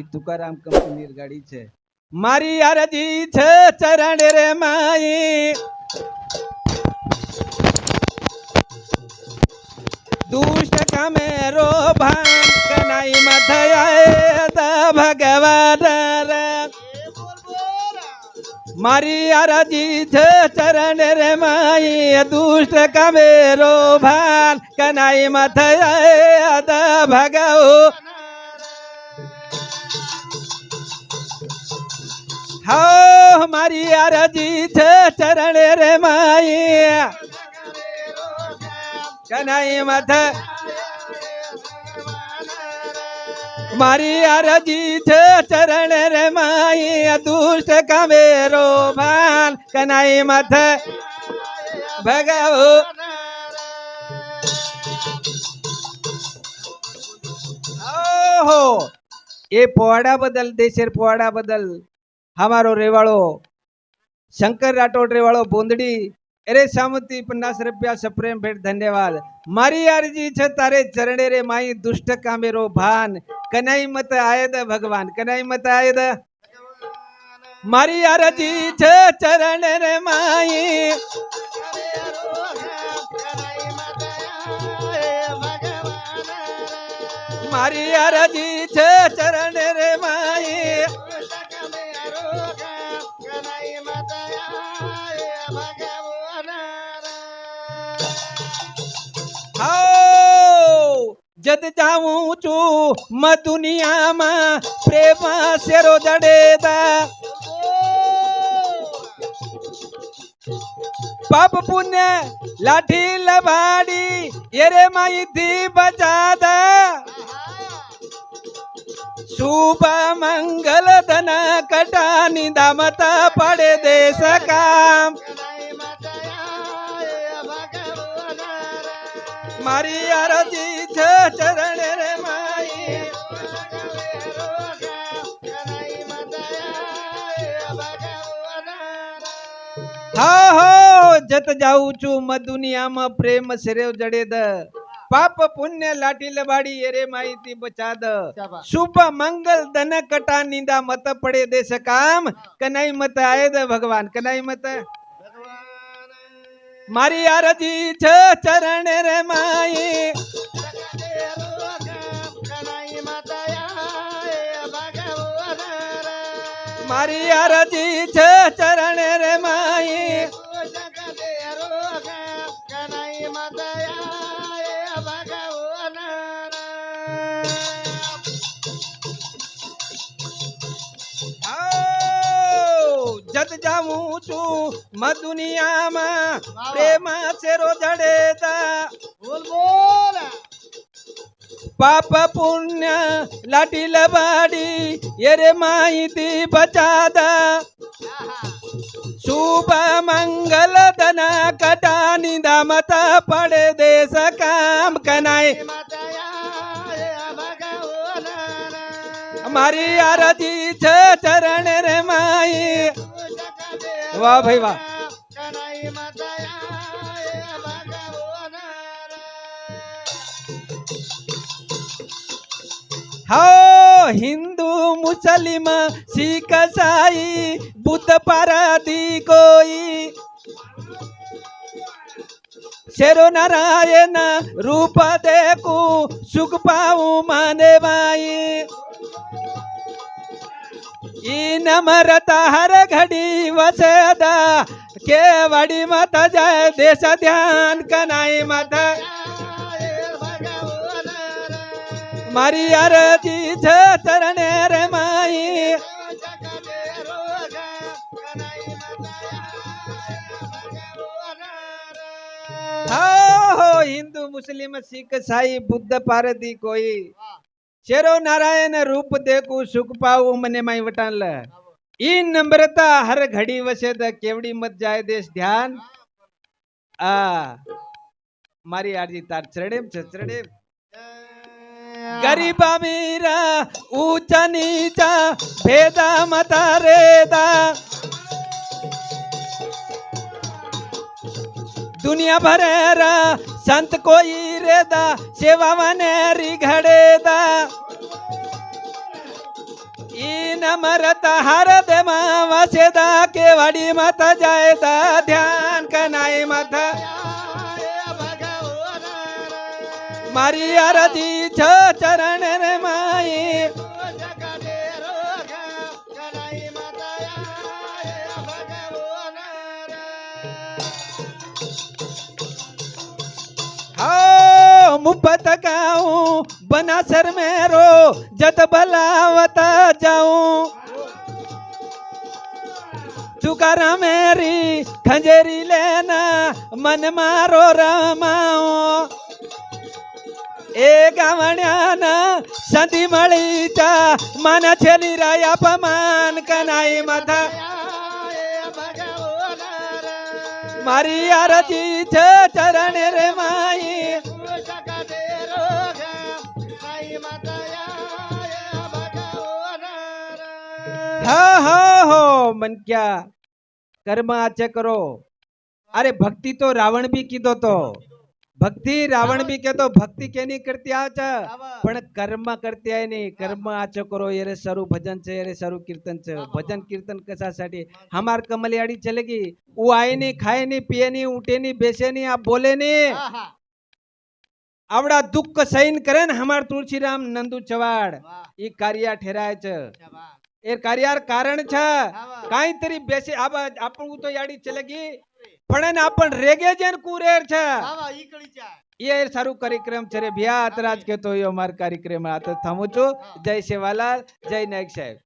એ Tukaram company ગાડી છે. મારી અરજી છે ચરણ રે માઈ, દુષ્ટ કામેરો ભાન કનાઈ મથયા ભગવાન રે. મારી અરજી છે ચરણ રે માઈ, દુષ્ટ કામેરો ભાન કનાઈ મથયા ભગવાન. હા મારી અરજી છે ચરણ રે માઈ, કનાઈ મથ. મારી અરજી છે ચરણ રે માઈ, દુષ્ટ કામેરો ભાન કનાઈ મથ ભગાવો. ઓહો એ પોવાડા બદલ દેશેર પોવાડા બદલ हमारो रेवाड़ो शंकर राठौड़ रेवाड़ो बोंदड़ी अरे सामती 50 रुपया सप्रेम भेट धन्यवाद. मारी अर्जी छ तारे चरणे रे माई, दुष्ट कामेरो भान कनाई मत आयद भगवान, कनाई मत आयद. मारी अर्जी छ चरणे रे माई, मारी अर्जी छ चरणे रे माई. जद जाऊं चू म दुनिया में प्रेम सेरो जड़ेदा, पाप पुण्य लाठी लबाड़ी येरे माई थी बचादा. शुभ मंगल धन कटा निदामत पड़े देश काम. मारी अरजी छे चरण रे माई, हा हो जत जाऊ चू म दुनिया में प्रेम सिरेव जड़े द, पाप पुण्य लाठी लबाड़ी येरे माई थी बचा द. शुभ मंगल धन कटा निंदा मत पड़े देश काम, कनाई मत आए द भगवान, कनाई मत. मारी अरजी छ चरण रे माई, मारी अरजी छ चरण रे माई. जद जाऊं चू म दुनिया में प्रेम सेरो जड़ेदा, बोल बोल. पाप पुण्य लाठी लबाड़ी येरे माई थी बचादा. शुभ मंगल धन कटा निदामत पड़े देश काम, कनाई मारी अरजी छ चरण रे माई. वाह भाई वाह. हो हिंदू मुस्लिम सिख ईसाई बुद्ध पारदी कोई, शेरो नारायण रूप देखू सुख पाऊं माने माई. नम्रता हर घड़ी वसेदा, केवड़ी मत जाए देश ध्यान कनाई मत. मारी अरजी छ चरण रे माई, हो हिंदू मुस्लिम सिख ईसाई बुद्ध पारदी कोई, शेरो नारायण रूप देखू सुख पाऊ मने माई वटान. ई नम्रता हर घड़ी वसे द, केवड़ी मत जाए देश ध्यान. मारी आरजी तार चरणे चरणे. गरीब अमीर ऊंचा नीचा भेदा मता रेदा, दुनिया भरेरा संत कोई रेदा, सेवा वनेरी घड़ेदा. मरता हर दे वसेदा के वाडी माता जायता ध्यान कनाई माता मारी आरती छ चरण रे माई हाँ मुफ्त गाऊं बनासर में रो जत बलावता जाऊं चुकारा मेरी खंजेरी लेना मन मारो रमाओ ए गावण्याना संधी मळीचा मन छेली राया पमान कनाई माता मारी आरती छ चरण रे माई हो मन क्या कर्म आचे करो अरे भक्ति तो रावण भी कीधो तो भक्ति रावण भी कहतो भक्ति केनी करती आच पण कर्म करते आहे नाही कर्म आचो करो येरे सरू भजन छे येरे सरू कीर्तन छे भजन कीर्तन कशासाठी हमार कमलियाड़ी चलेगी वो आए नहीं खाए नहीं पिए नहीं उठे नहीं बेचे नहीं आप बोले नहीं आवड़ा दुख सहीन करे न हमार तुलसीराम नंदू चवाड़ ई कार्य ठेराय छ ए कार्यार कारण छ काहीतरी बेसे आपण तो याडी चलेगी पण आपण रेगे जन कुरेर छ ये सारू कार्यक्रम छे रे भैया अतराज के तो यो मार कार्यक्रम आता थांबू छो जय सेवालाल जय नायक साहेब